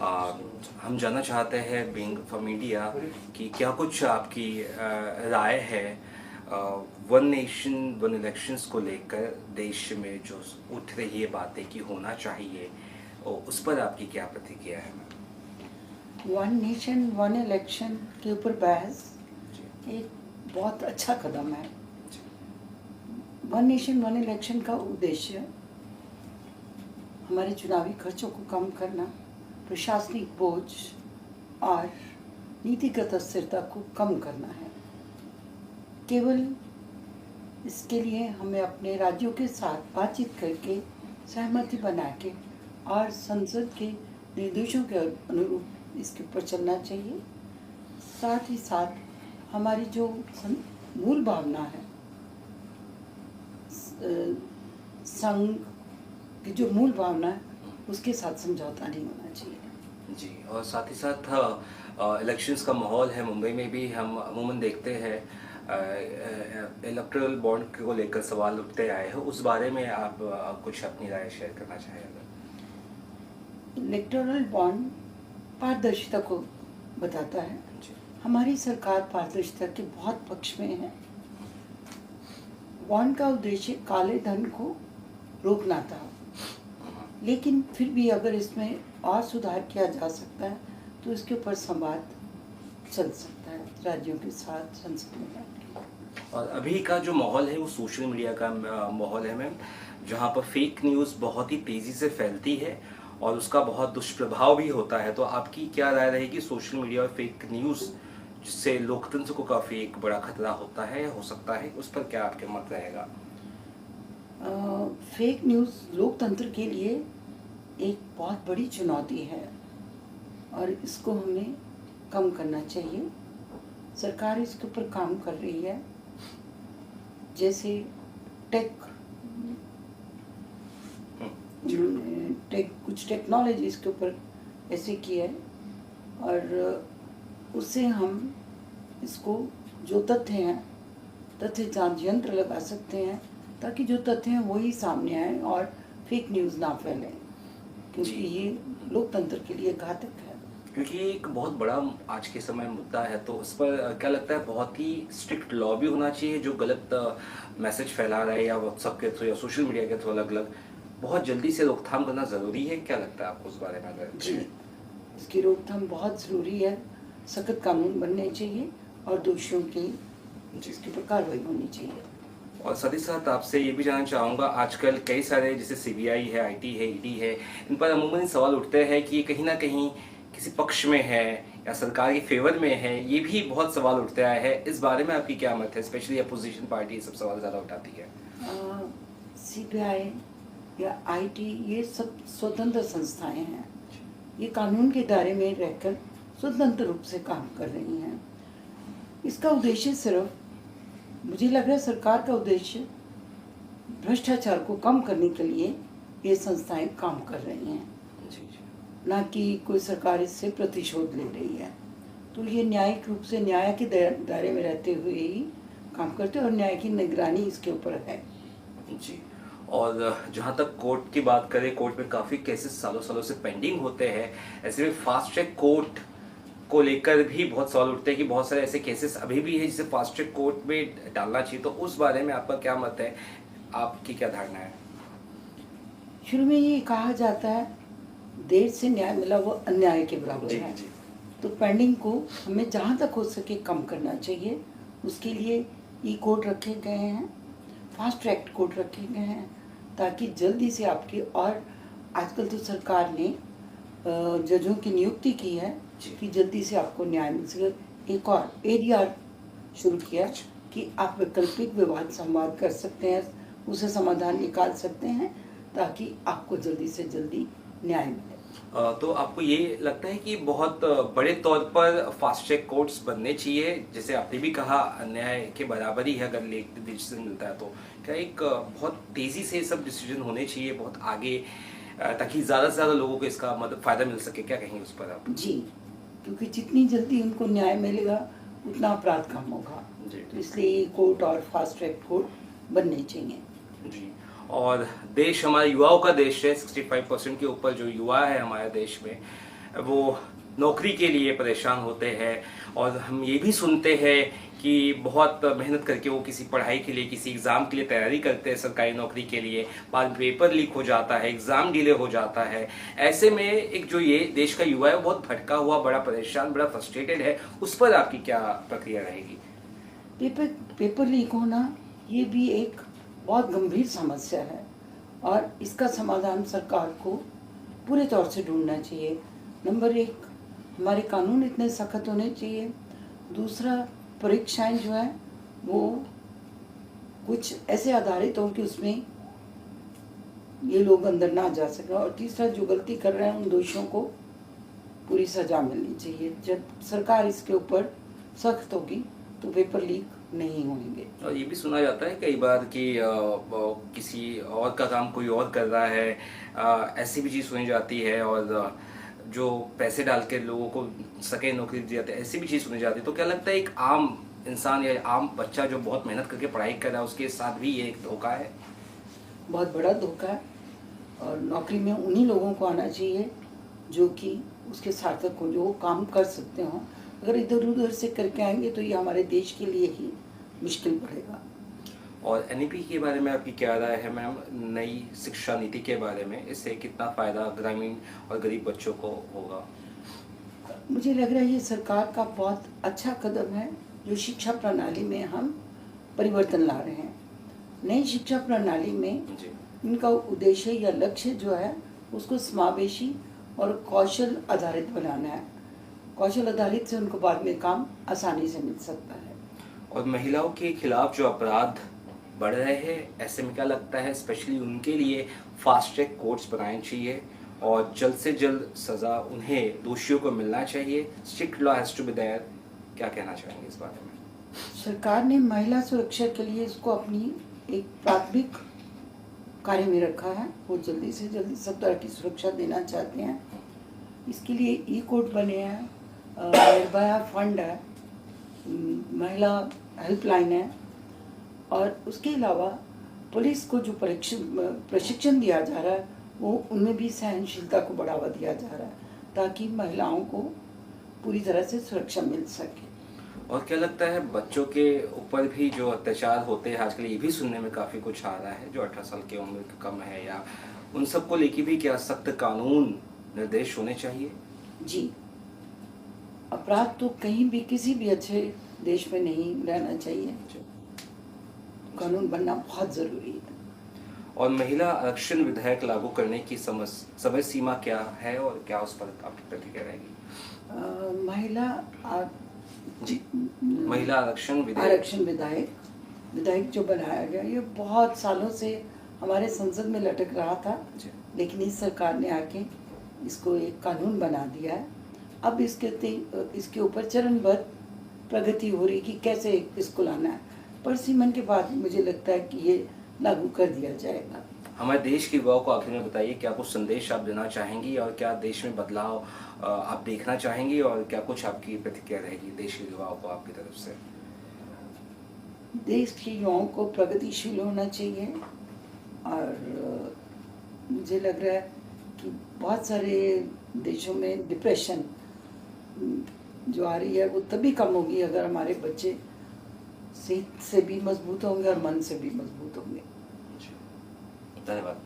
हम जानना चाहते हैं बीइंग फ्रॉम इंडिया कि क्या कुछ आपकी राय है वन नेशन वन इलेक्शंस को लेकर देश में जो उठ रही है बातें कि होना चाहिए, और उस पर आपकी क्या प्रतिक्रिया है? वन नेशन वन इलेक्शन के ऊपर बहस जी एक बहुत अच्छा कदम है। जी वन नेशन वन इलेक्शन का उद्देश्य हमारे चुनावी खर्चों को कम करना, प्रशासनिक बोझ और नीतिगत अस्थिरता को कम करना है। केवल इसके लिए हमें अपने राज्यों के साथ बातचीत करके सहमति बना के और संसद के निर्देशों के अनुरूप इसके ऊपर चलना चाहिए। साथ ही साथ हमारी जो मूल भावना है, संघ की जो मूल भावना है, उसके साथ समझौता नहीं होना चाहिए। जी। और साथ ही साथ इलेक्शंस का माहौल है मुंबई में भी हम अमूमन देखते हैं इलेक्टोरल बॉन्ड को लेकर सवाल उठते आए हैं, उस बारे में आप कुछ अपनी राय शेयर करना चाहेंगे? इलेक्टोरल बॉन्ड पारदर्शिता को बताता है। जी हमारी सरकार पारदर्शिता के बहुत पक्ष में है। बॉन्ड का उद्देश्य काले धन को रोकना था, लेकिन फिर भी अगर इसमें और सुधार किया जा सकता है तो इसके ऊपर संवाद चल सकता है राज्यों के साथ, संसद में बैठ। और अभी का जो माहौल है वो सोशल मीडिया का माहौल है मैम, जहाँ पर फेक न्यूज़ बहुत ही तेज़ी से फैलती है और उसका बहुत दुष्प्रभाव भी होता है। तो आपकी क्या राय रहेगी सोशल मीडिया और फेक न्यूज़ जिससे लोकतंत्र को काफ़ी एक बड़ा खतरा होता है या हो सकता है, उस पर क्या आपके मत रहेगा? फेक न्यूज़ लोकतंत्र के लिए एक बहुत बड़ी चुनौती है और इसको हमें कम करना चाहिए। सरकार इसके ऊपर काम कर रही है, जैसे कुछ टेक्नोलॉजी इसके ऊपर ऐसे की है और उससे हम इसको जो तथ्य हैं, तथ्य जांच यंत्र लगा सकते हैं ताकि जो तथ्य हैं वही सामने आए और फेक न्यूज़ ना फैलें, क्योंकि ये लोकतंत्र के लिए घातक है। क्योंकि ये एक बहुत बड़ा आज के समय मुद्दा है, तो उस पर क्या लगता है बहुत ही स्ट्रिक्ट लॉ भी होना चाहिए जो गलत मैसेज फैला रहा है या व्हाट्सएप के थ्रू या सोशल मीडिया के थ्रू अलग अलग, बहुत जल्दी से रोकथाम करना ज़रूरी है। क्या लगता है आपको उस बारे में? अगर जी, इसकी रोकथाम बहुत ज़रूरी है। सख्त कानून बनने चाहिए और दोषियों की इसके ऊपर कार्रवाई होनी चाहिए। और साथ ही साथ आपसे ये भी जानना चाहूँगा, आजकल कई सारे जैसे सीबीआई है, आईटी है, ईडी है, इन पर अमूमन सवाल उठते हैं कि ये कहीं ना कहीं किसी पक्ष में है या सरकार के फेवर में है। ये भी बहुत सवाल उठते आए हैं, इस बारे में आपकी क्या मत है? स्पेशली अपोजिशन पार्टी ये सब सवाल ज़्यादा उठाती है। सीबीआई या आईटी ये सब स्वतंत्र संस्थाएं हैं। ये कानून के दायरे में रहकर स्वतंत्र रूप से काम कर रही हैं। इसका उद्देश्य सिर्फ, मुझे लग रहा है सरकार का उद्देश्य भ्रष्टाचार को कम करने के लिए ये संस्थाएं काम कर रही हैं, ना कि कोई सरकार इससे प्रतिशोध ले रही है। तो ये न्यायिक रूप से न्याय के दायरे में रहते हुए ही काम करते हैं और न्याय की निगरानी इसके ऊपर है। जी। और जहाँ तक कोर्ट की बात करें, कोर्ट में काफ़ी केसेस सालों सालों से पेंडिंग होते हैं। ऐसे में फास्ट ट्रैक कोर्ट को लेकर भी बहुत सवाल उठते हैं कि बहुत सारे ऐसे केसेस अभी भी है जिसे फास्ट ट्रैक कोर्ट में डालना चाहिए। तो उस बारे में आपका क्या मत है, आपकी क्या धारणा है? शुरू में ये कहा जाता है देर से न्याय मिला वो अन्याय के बराबर है। जी। तो पेंडिंग को हमें जहाँ तक हो सके कम करना चाहिए। उसके लिए ई कोर्ट रखे गए हैं, फास्ट ट्रैक कोर्ट रखे गए हैं, ताकि जल्दी से आपके, और आजकल तो सरकार ने जजों की नियुक्ति की है कि जल्दी से आपको न्याय मिल सके। एक और एडीआर शुरू किया कि आप वैकल्पिक विवाद संवाद कर सकते हैं, उसे समाधान निकाल सकते हैं ताकि आपको जल्दी से जल्दी न्याय मिले। तो आपको ये लगता है कि बहुत बड़े तौर पर फास्ट ट्रैक कोर्ट्स बनने चाहिए, जैसे आपने भी कहा अन्याय के बराबर ही है अगर लेट डिसीजन मिलता है, तो क्या एक बहुत तेज़ी से सब डिसीजन होने चाहिए बहुत आगे, ताकि ज़्यादा से ज़्यादा लोगों को इसका मतलब फ़ायदा मिल सके? क्या कहेंगे उस पर आप? जी, क्योंकि जितनी जल्दी उनको न्याय मिलेगा उतना अपराध कम होगा। जी। तो इसलिए ये कोर्ट और फास्ट ट्रैक कोर्ट बनने चाहिए। जी। और देश हमारे युवाओं का देश है, 65% के ऊपर जो युवा है हमारे देश में, वो नौकरी के लिए परेशान होते हैं, और हम ये भी सुनते हैं कि बहुत मेहनत करके वो किसी पढ़ाई के लिए, किसी एग्ज़ाम के लिए तैयारी करते हैं सरकारी नौकरी के लिए, बाद में पेपर लीक हो जाता है, एग्ज़ाम डिले हो जाता है। ऐसे में एक जो ये देश का युवा है वो बहुत भटका हुआ, बड़ा परेशान, बड़ा फ्रस्ट्रेटेड है। उस पर आपकी क्या प्रक्रिया रहेगी? पेपर लीक होना ये भी एक बहुत गंभीर समस्या है और इसका समाधान सरकार को पूरे तौर से ढूंढना चाहिए। नंबर एक, हमारे कानून इतने सख्त होने चाहिए। दूसरा, परीक्षाएं जो है वो कुछ ऐसे आधारित हों कि उसमें ये लोग अंदर ना जा सकें। और तीसरा, जो गलती कर रहे हैं उन दोषियों को पूरी सजा मिलनी चाहिए। जब सरकार इसके ऊपर सख्त होगी तो पेपर लीक नहीं होंगे। और ये भी सुना जाता है कई बार कि किसी और का काम कोई और कर रहा है, ऐसी भी चीज़ सुनी जाती है, और जो पैसे डाल के लोगों को सके नौकरी दी जाती है, ऐसी भी चीज़ सुनी जाती है। तो क्या लगता है एक आम इंसान या आम बच्चा जो बहुत मेहनत करके पढ़ाई कर रहा है उसके साथ भी ये एक धोखा है? बहुत बड़ा धोखा है। और नौकरी में उन्हीं लोगों को आना चाहिए जो कि उसके सार्थक हो, जो काम कर सकते हों। अगर इधर उधर से करके आएंगे तो ये हमारे देश के लिए ही मुश्किल पड़ेगा। और एनईपी के बारे में आपकी क्या राय है मैम? नई शिक्षा नीति के बारे में, इससे कितना फ़ायदा ग्रामीण और गरीब बच्चों को होगा? मुझे लग रहा है ये सरकार का बहुत अच्छा कदम है जो शिक्षा प्रणाली में हम परिवर्तन ला रहे हैं। नई शिक्षा प्रणाली में जी। इनका उद्देश्य या लक्ष्य जो है उसको समावेशी और कौशल आधारित बनाना है। कौशल आधारित से उनको बाद में काम आसानी से मिल सकता है। और महिलाओं के खिलाफ जो अपराध बढ़ रहे हैं, ऐसे में क्या लगता है स्पेशली उनके लिए फास्ट ट्रैक कोर्ट्स बनाने चाहिए और जल्द से जल्द सज़ा उन्हें, दोषियों को मिलना चाहिए? Strict law has to be there. क्या कहना चाहेंगे इस बारे में? सरकार ने महिला सुरक्षा के लिए इसको अपनी एक प्राथमिक कार्य में रखा है। वो जल्दी से जल्दी सब तरह की सुरक्षा देना चाहते हैं। इसके लिए ई कोर्ट बने हैं, निर्भया फंड है, महिला हेल्पलाइन है, और उसके अलावा पुलिस को जो प्रशिक्षण दिया जा रहा है वो उनमें भी सहनशीलता को बढ़ावा दिया जा रहा है ताकि महिलाओं को पूरी तरह से सुरक्षा मिल सके। और क्या लगता है बच्चों के ऊपर भी जो अत्याचार होते हैं आजकल, ये भी सुनने में काफ़ी कुछ आ रहा है, जो 18 साल की उम्र कम है, या उन सबको लेके भी क्या सख्त कानून निर्देश होने चाहिए? जी, अपराध तो कहीं भी किसी भी अच्छे देश में नहीं रहना चाहिए। कानून बनना बहुत ज़रूरी है। और महिला आरक्षण विधेयक लागू करने की समय सीमा क्या है और क्या उस पर आपकी प्रतिक्रिया रहेगी? महिला आरक्षण विधेयक जो बनाया गया ये बहुत सालों से हमारे संसद में लटक रहा था, लेकिन इस सरकार ने आके इसको एक कानून बना दिया है। अब इसके ऊपर चरणबद्ध प्रगति हो रही कि कैसे इसको लाना है, पर सीमन के बाद मुझे लगता है कि ये लागू कर दिया जाएगा। हमारे देश के युवाओं को आखिर में बताइए, क्या कुछ संदेश आप देना चाहेंगी और क्या देश में बदलाव आप देखना चाहेंगी, और क्या कुछ आपकी प्रतिक्रिया रहेगी देश के युवाओं को आपकी तरफ से? देश के युवाओं को प्रगतिशील होना चाहिए, और मुझे लग रहा है कि बहुत सारे देशों में डिप्रेशन जो आ रही है वो तभी कम होगी अगर हमारे बच्चे सेहत से भी मजबूत होंगे और मन से भी मजबूत होंगे। धन्यवाद।